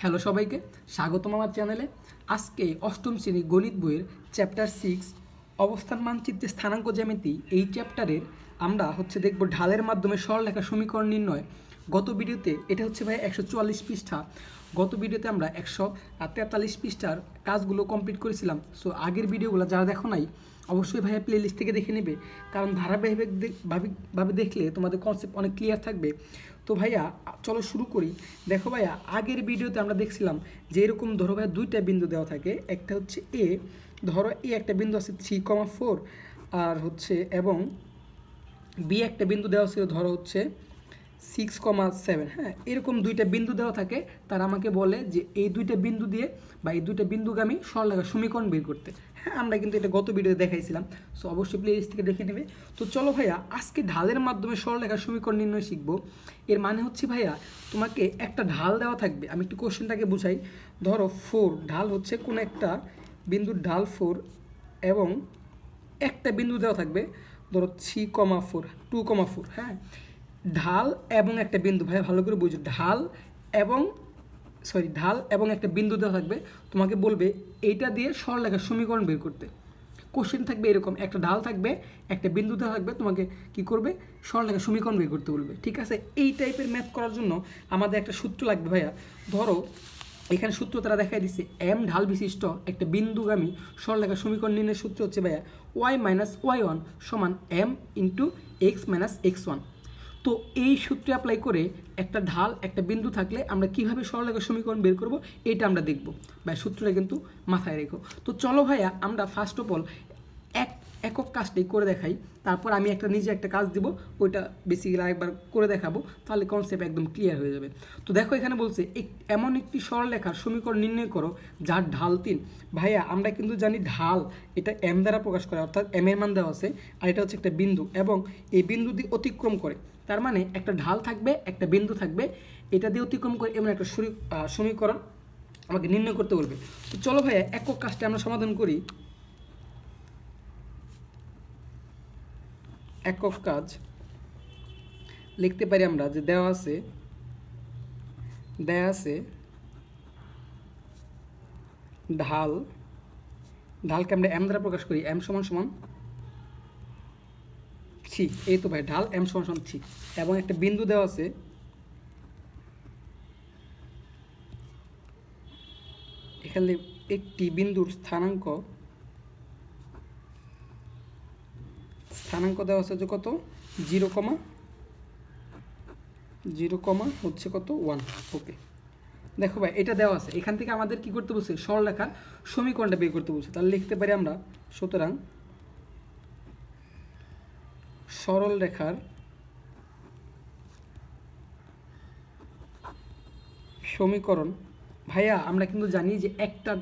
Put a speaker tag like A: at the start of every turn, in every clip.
A: Hello সবাইকে স্বাগতম আমার চ্যানেলে। আজকে অষ্টম শ্রেণী গণিত বইয়ের চ্যাপ্টার 6 অবস্থান মানচিত্রে স্থানাঙ্ক জ্যামিতি এই চ্যাপ্টারের আমরা দেখব ঢালের মাধ্যমে সরলরেখা সমীকরণ নির্ণয়। গত ভিডিওতে এটা ভাই 144 পৃষ্ঠা। গত ভিডিওতে আমরা 143 পৃষ্ঠার কাজগুলো কমপ্লিট করেছিলাম। সো আগের ভিডিওগুলো যারা দেখো নাই অবশ্যই ভাইয়া প্লে লিস্ট থেকে দেখে নেবে, কারণ ধারাবাহিকভাবে দেখলে তোমাদের কনসেপ্ট অনেক ক্লিয়ার থাকবে। তো ভাইয়া চলো শুরু করি। দেখো ভাইয়া, আগের ভিডিওতে আমরা দেখছিলাম যে এরকম ধরো ভাইয়া দুইটা বিন্দু দেওয়া থাকে। একটা হচ্ছে এ, ধরো এ একটা বিন্দু আছে 3,4 আর এবং বি একটা বিন্দু দেওয়া ছিল ধরো 6,7। হ্যাঁ, এরকম দুইটা বিন্দু দেওয়া থাকে। তারা আমাকে বলে যে এই দুইটা বিন্দু দিয়ে বা এই দুইটা বিন্দুগামী সরলরেখা সমীকরণ বের করতে। হ্যাঁ, আমরা কিন্তু এটা গত ভিডিওতে দেখাইছিলাম। সো অবশ্যই প্লে লিস্ট থেকে দেখে নেবে। তো চলো ভাইয়া, আজকে ঢালের মাধ্যমে সরলরেখা সমীকরণ নির্ণয় শিখবো। এর মানে ভাইয়া, তোমাকে একটা ঢাল দেওয়া থাকবে। আমি একটু কোশ্চেনটাকে বুঝাই। ধরো 4 ঢাল কোনো একটা বিন্দুর ঢাল 4 এবং একটা বিন্দু দেওয়া থাকবে ধরো 3,4 2,4। হ্যাঁ, ঢাল এবং একটা বিন্দু, ভাই ভালো করে বুঝো, ঢাল এবং একটা বিন্দু দেওয়া থাকবে। তোমাকে বলবে এইটা দিয়ে সরলরেখার সমীকরণ বের করতে। কোশ্চেন থাকবে এরকম, একটা ঢাল থাকবে, একটা বিন্দু দেওয়া থাকবে, তোমাকে কি করবে, সরলরেখার সমীকরণ বের করতে বলবে। ঠিক আছে, এই টাইপের ম্যাথ করার জন্য আমাদের একটা সূত্র লাগবে ভাইয়া। ধরো এখানে সূত্র তারা দেখাই দিচ্ছে, এম ঢাল বিশিষ্ট একটা বিন্দুগামী সরলরেখার সমীকরণ নির্ণয়ের সূত্র ভাইয়া y-y1 সমান m ইন্টু x-x1। তো এই সূত্রে অ্যাপ্লাই করে একটা ঢাল একটা বিন্দু থাকলে আমরা কিভাবে সরলরেখার সমীকরণ বের করব এটা আমরা দেখব। ভাই সূত্রটা কিন্তু মাথায় রেখো। তো চলো ভাইয়া, আমরা ফার্স্ট অফ অল একক কাজটাই করে দেখাই। তারপর আমি নিজে একটা কাজ দিব, ওইটা বেসিক্যালি আরেকবার করে দেখাবো, তাহলে কনসেপ্ট একদম ক্লিয়ার হয়ে যাবে। তো দেখো এখানে বলছে এমন একটি সরলরেখার সমীকরণ নির্ণয় করো যার ঢাল 3। ভাইয়া আমরা কিন্তু জানি ঢাল এটা এম দ্বারা প্রকাশ করে, অর্থাৎ এম এর মান দেওয়া আছে, আর এটা একটা বিন্দু এবং এই বিন্দু দিয়ে অতিক্রম করে। তার মানে একটা ঢাল থাকবে, একটা বিন্দু থাকবে, এটা দিয়ে অতিক্রম করে এমন একটা সমীকরণ আমাকে নির্ণয় করতে বলবে। তো চলো ভাইয়া, একক কাজটা আমরা সমাধান করি। একক কাজ লিখতে পারি আমরা যে দেওয়া আছে ঢালকে আমরা এম দ্বারা প্রকাশ করি, এম সমান সমান 3। এই তো ভাই, ঢাল এম সমান সমান 3 এবং একটা বিন্দু দেওয়া আছে এখানে। একটি বিন্দুর স্থানাঙ্ক দেওয়া আছে যে কত, 0, কত 1। ওকে, দেখো ভাই এটা দেওয়া আছে। এখান থেকে আমাদের কি করতে বলছে, সরলরেখার সমীকরণটা বের করতে বলছে। তাহলে লিখতে পারি আমরা, সুতরাং সরলরেখার সমীকরণ। ভাইয়া আমরা কিন্তু জানি যে একটা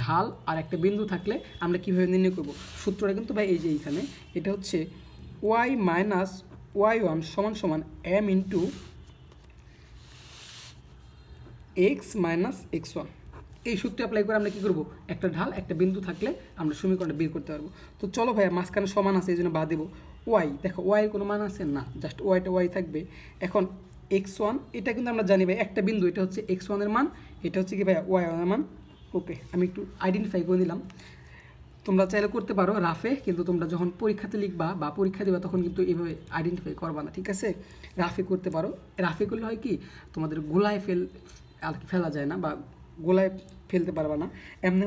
A: ঢাল আর একটা বিন্দু থাকলে আমরা কিভাবে নির্ণয় করব। সূত্রটা কিন্তু ভাই এই যে এইখানে, এটা y-y1 সমান সমান m ইন্টু x-x1। এই সূত্রে অ্যাপ্লাই করে আমরা কী করবো, একটা ঢাল একটা বিন্দু থাকলে আমরা সমীকরণটা বের করতে পারবো। তো চলো ভাইয়া, মাঝখানে সমান আছে এই জন্য বাদ দেবো। ওয়াই, দেখো ওয়াই এর কোনো মান আছে না, জাস্ট ওয়াই থাকবে। এখন x1, এটা কিন্তু আমরা জানি ভাই একটা বিন্দু, এটা x1 এর মান, এটা কি ভাইয়া y1 এর মান। ওকে, আমি একটু আইডেন্টিফাই করে দিলাম। তোমরা চাইলে করতে পারো রাফে, কিন্তু তোমরা যখন পরীক্ষাতে লিখবা বা পরীক্ষা দিবা তখন কিন্তু এইভাবে আইডেন্টিফাই করবা না। ঠিক আছে, রাফে করতে পারো। রাফে করলে হয় কি, তোমাদের গোলায় ফেলা যায় না বা গোলায় ফেলতে পারবা না। এমনি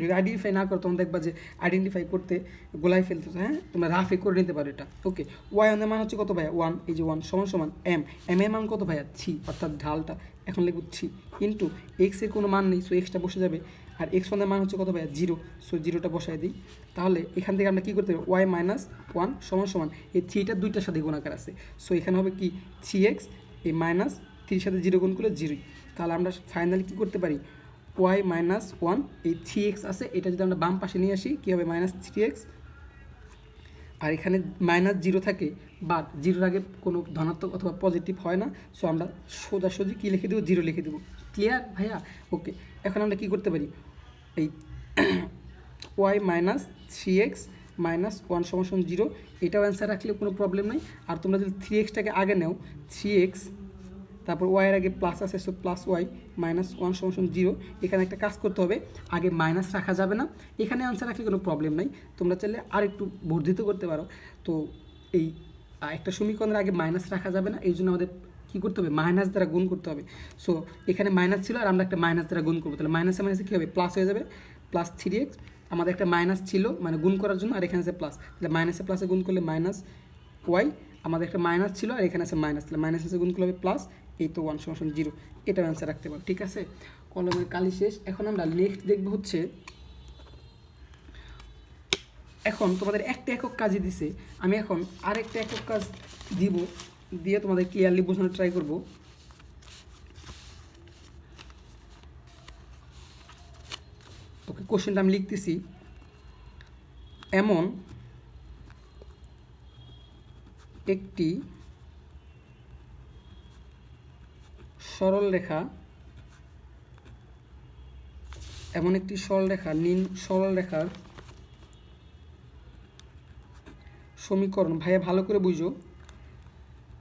A: যদি আইডেন্টিফাই না করো তখন দেখবা যে আইডেন্টিফাই করতে গোলায় ফেলতেছে। হ্যাঁ, তোমরা রাফে করে নিতে পারো এটা। ওকে, ওয়াই এর মান কত ভাইয়া 1, এই যে 1 সমান সমান এম এর মান কত ভাইয়া 3, অর্থাৎ ঢালটা এখন লিখব 3 ইন্টু এক্স এর কোনো মান নেই, সো এক্সটা বসে যাবে। আর x1 এর মান কত ভাইয়া 0, সো 0টা বসাই দিই। তাহলে এখান থেকে আমরা কী করতে পারি, y-1 সমান সমান এই 3টা দুইটার সাথে গুণাকার আছে, সো এখানে হবে কি 3x, এই মাইনাস 3-র সাথে 0 গুণ করলে 0। তাহলে আমরা ফাইনালি কী করতে পারি, y-1, এই 3x আছে, এটা যদি আমরা বাম পাশে নিয়ে আসি কী হবে, -3x। আর এখানে -0 থাকে, বাট 0-র আগে কোনো ধনাত্মক অথবা পজিটিভ হয় না, সো আমরা সোজাসুজি কী লিখে দেবো, 0 লিখে দেবো। ক্লিয়ার ভাইয়া? ওকে, এখন আমরা কী করতে পারি, এই y-3x -1 সমান 0, এটাও অ্যান্সার রাখলে কোনো প্রবলেম নেই। আর তোমরা যদি 3xটাকে আগে নাও, 3x তারপর y এর আগে প্লাস আছে, সো +y -1 সমান 0। এখানে একটা কাজ করতে হবে, আগে মাইনাস রাখা যাবে না, এখানে আনসার রাখলে কোনো প্রবলেম নাই, তোমরা চাইলে আর একটু বর্ধিত করতে পারো। তো এই একটা সমীকরণের আগে মাইনাস রাখা যাবে না, এই জন্য আমাদের কী করতে হবে, মাইনাস দ্বারা গুণ করতে হবে। সো এখানে মাইনাস ছিল আর আমরা একটা মাইনাস দ্বারা গুণ করবো, তাহলে মাইনাসে মাইনাসে কী হবে, প্লাস হয়ে যাবে, প্লাস 3x। আমাদের একটা মাইনাস ছিল মানে গুণ করার জন্য, আর এখানে আছে প্লাস, তাহলে মাইনাসে প্লাসে গুণ করলে -y, আমাদের একটা মাইনাস ছিল আর এখানে আছে মাইনাস, তাহলে মাইনাসে গুণ করলে হবে প্লাস, এই তো 1 সমান 0, এটাও অ্যান্সার রাখতে পারো। ঠিক আছে, কলমের কালি শেষ। এখন আমরা নেক্সট দেখবো হচ্ছে, এখন তোমাদের একটা একক কাজই দিছে, আমি এখন আরেকটা একক কাজ দিব, দিয়ে তোমাদের ক্লিয়ারলি বোঝানোর ট্রাই করব। ওকে, কোশ্চেনটা আমি লিখতেছি, এমন একটি সরল রেখা, সরল রেখার সমীকরণ, ভাইয়া ভালো করে বুঝো,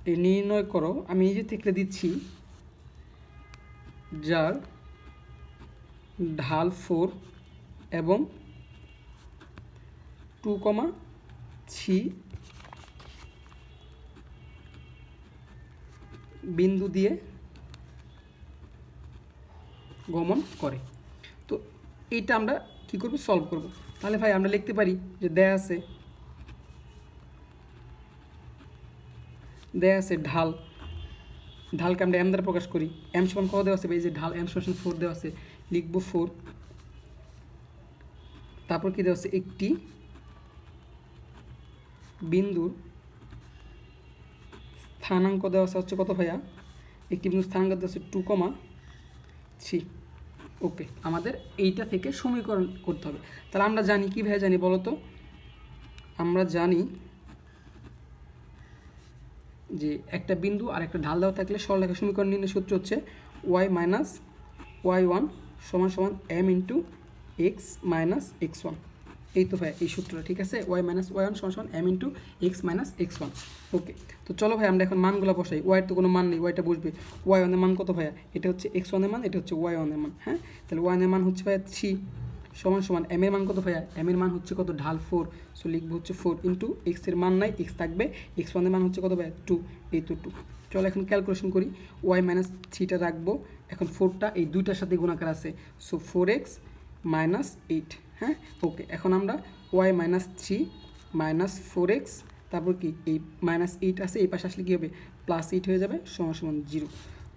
A: এই নির্ণয় করো, আমি নিজে থেকে দিচ্ছি, যার ঢাল 4 এবং 2,3 বিন্দু দিয়ে গমন করে। তো এইটা আমরা কি করব, সলভ করব। তাহলে ভাই আমরা লিখতে পারি যে দেয়া আছে ঢালকে আমরা এম দ্বারা প্রকাশ করি, এম সমান কত দেওয়া আছে, এই যে ঢাল এম সমান 4 দেওয়া আছে, লিখব 4, তারপর কি দেওয়া আছে, একটি বিন্দুর স্থানাঙ্ক দেওয়া আছে হচ্ছে কত ভাইয়া, একটি বিন্দুর স্থানাঙ্ক দেওয়া আছে 2,3। ওকে, আমাদের এইটা থেকে সমীকরণ করতে হবে। তাহলে আমরা জানি, কী ভাইয়া জানি বলো তো, আমরা জানি যে একটা বিন্দু আর একটা ঢাল দেওয়া থাকলে সরলরেখা সমীকরণ নির্ণয়ের সূত্র হচ্ছে y - y1 = m × x - x1। এই তো ভাই এই সূত্রটা, ঠিক আছে, y - y1 = m × x - x1। ওকে, তো চলো ভাই আমরা এখন মানগুলো বসাই। y এর তো কোনো মান নেই, yটা বসবে, y1 এর মান কত ভাইয়া, এটা হচ্ছে x1 এর মান, এটা হচ্ছে y1 এর মান। হ্যাঁ, তাহলে y1 এর মান হচ্ছে ভাইয়া 3 = m এর মান কত ভাইয়া, m এর মান হচ্ছে কত, ঢাল 4, সো লিখবো হচ্ছে 4 × x এর মান নাই, x থাকবে, x1 এর মান হচ্ছে কত ভাইয়া 2, এই তো 2। চলো এখন ক্যালকুলেশন করি, y - 3টা রাখবো, এখন 4টা এই দুইটার সাথে গুণাকার আছে, সো 4x - 8। হ্যাঁ, ওকে, এখন আমরা y - 3 - 4x, তারপর কি এই -8 আছে, এই পাশে আসলে কী হবে, +8 হয়ে যাবে, = 0।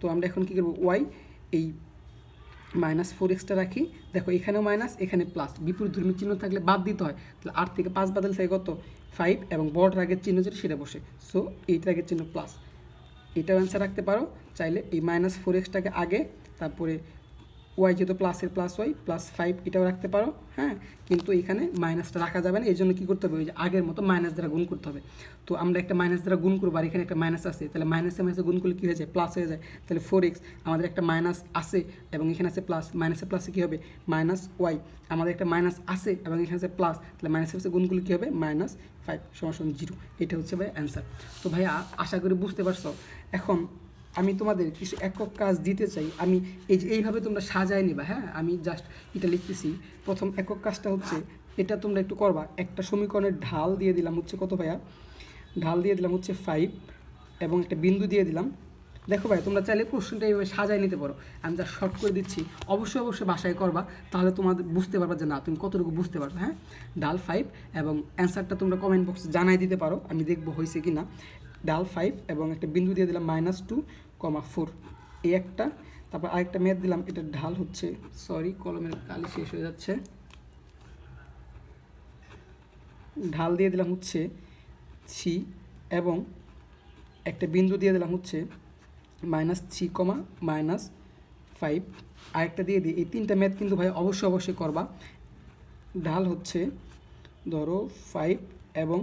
A: তো আমরা এখন কী করবো, y এই -4xটা রাখি, দেখো এখানেও মাইনাস এখানে প্লাস, বিপরীতধর্মী চিহ্ন থাকলে বাদ দিতে হয়, তাহলে 8 থেকে 5 বাদল থাকে কত, 5, এবং বড় আগের চিহ্ন যেটা সেটা বসে, সো এইটার আগের চিহ্ন প্লাস, এটাও অ্যান্সার রাখতে পারো চাইলে, এই -4xটাকে আগে, তারপরে ওয়াই যেহেতু প্লাসের প্লাস ওয়াই +5 এটাও রাখতে পারো। হ্যাঁ, কিন্তু এখানে মাইনাসটা রাখা যাবে না, এই জন্য কী করতে হবে, ওই যে আগের মতো মাইনাস দ্বারা গুণ করতে হবে। তো আমরা একটা মাইনাস দ্বারা গুণ করবো, আর এখানে একটা মাইনাস আছে, তাহলে মাইনাসে মাইনাসে গুণ করলে কী হয়ে যায়, প্লাস হয়ে যায়, তাহলে 4x, আমাদের একটা মাইনাস আছে এবং এখানে আছে প্লাস, মাইনাসে প্লাসে কী হবে, -y, আমাদের একটা মাইনাস আছে এবং এখানে আছে প্লাস, তাহলে মাইনাসে মাইনাসে গুণ করলে কী হবে, -5 = 0। এটা হচ্ছে ভাই অ্যান্সার। তো ভাইয়া আশা করি বুঝতে পারছো। এখন আমি তোমাদের কিছু একক কাজ দিতে চাই, আমি এইভাবে তোমরা সাজায় নিবা। হ্যাঁ, আমি জাস্ট এটা লিখতেছি, প্রথম একক কাজটা হচ্ছে এটা তোমরা একটু করবা, একটা সমীকরণের ঢাল দিয়ে দিলাম হচ্ছে কত ভাইয়া, ঢাল দিয়ে দিলাম হচ্ছে 5 এবং একটা বিন্দু দিয়ে দিলাম। দেখো ভাই, তোমরা চাইলে প্রশ্নটা এইভাবে সাজায় নিতে পারো, আমি যা শর্ট করে দিচ্ছি, অবশ্যই বাসায় করবা, তাহলে তোমাদের বুঝতে পারবা যে না তুমি কতটুকু বুঝতে পারবে। হ্যাঁ, ঢাল 5 এবং অ্যান্সারটা তোমরা কমেন্ট বক্সে জানাই দিতে পারো, আমি দেখবো হয়েছে কি না। ঢাল 5 এবং একটা বিন্দু দিয়ে দিলাম -2,4, এই একটা, তারপর আরেকটা ম্যাথ দিলাম, এটার ঢাল হচ্ছে, সরি কলমের কালি শেষ হয়ে যাচ্ছে, ঢাল দিয়ে দিলাম হচ্ছে 3 এবং একটা বিন্দু দিয়ে দিলাম হচ্ছে -3, -5, আরেকটা দিয়ে দিই। এই তিনটা ম্যাথ কিন্তু ভাই অবশ্যই করবা। ঢাল হচ্ছে ধরো 5 এবং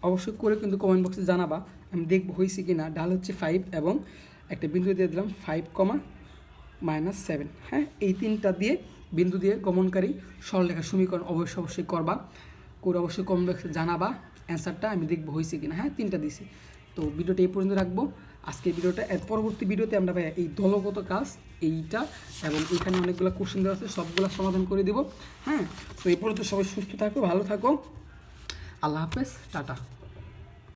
A: অবশ্যই করে কিন্তু কমেন্ট বক্সে জানাবা, আমি দেখবো হয়েছে কি না। ঢাল হচ্ছে 5 এবং একটা বিন্দু দিয়ে দিলাম 5, -7। হ্যাঁ, এই তিনটা দিয়ে বিন্দু দিয়ে গমনকারী সরলরেখার সমীকরণ অবশ্যই করবা, করে অবশ্যই কমেন্ট বক্সে জানাবা অ্যান্সারটা, আমি দেখবো হয়েছে কি না। হ্যাঁ, তিনটা দিছি। তো ভিডিওটা এই পর্যন্ত রাখবো, আজকের ভিডিওটা। এর পরবর্তী ভিডিওতে আমরা ভাইয়া এই দলগত কাজ এইটা এবং এখানে অনেকগুলো কোশ্চেন দেওয়া আছে সবগুলো সমাধান করে দেবো। হ্যাঁ, তো এই পর্যন্ত সবাই সুস্থ থাকো, ভালো থাকো, আল্লাহ হাফেজ, টাটা।